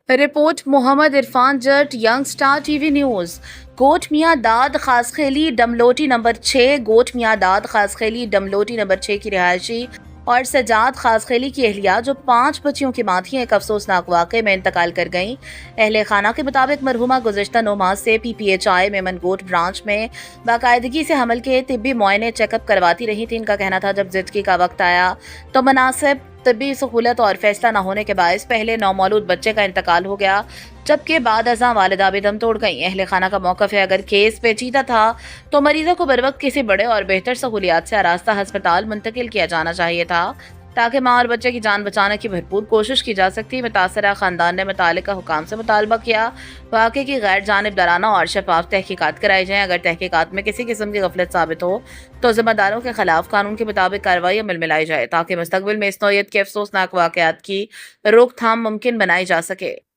Report Muhammad Irfan Jatt, young star T V news. گوٹ میاں داد خاص خیلی ڈملوٹی نمبر 6 گوٹ میاں داد خاص خیلی ڈملوٹی نمبر 6 کی رہائشی اور سجاد خاص خیلی کی اہلیہ جو 5 بچیوں کی ماں تھیں، ایک افسوسناک واقعے میں انتقال کر گئیں۔ اہل خانہ کے مطابق مرحومہ گزشتہ 9 ماہ سے P P H I Memon Goth branch میں باقاعدگی سے حمل کے طبی معائنے چیک اپ کرواتی رہی تھیں۔ ان کا کہنا تھا جب زندگی کا وقت آیا تو مناسب طبی سہولت اور فیصلہ نہ ہونے کے باعث پہلے نومولود بچے کا انتقال ہو گیا، جبکہ بعد ازاں والدہ بھی دم توڑ گئیں۔ اہل خانہ کا موقف ہے اگر کیس پیچیدہ تھا تو مریضوں کو بروقت کسی بڑے اور بہتر سہولیات سے آراستہ ہسپتال منتقل کیا جانا چاہیے تھا تاکہ ماں اور بچے کی جان بچانے کی بھرپور کوشش کی جا سکتی۔ متاثرہ خاندان نے متعلقہ حکام سے مطالبہ کیا واقعے کی غیر جانبدارانہ اور شفاف تحقیقات کرائی جائیں۔ اگر تحقیقات میں کسی قسم کی غفلت ثابت ہو تو ذمہ داروں کے خلاف قانون کے مطابق کارروائی عمل میں لائی جائے تاکہ مستقبل میں اس نوعیت کے افسوسناک واقعات کی روک تھام ممکن بنائی جا سکے۔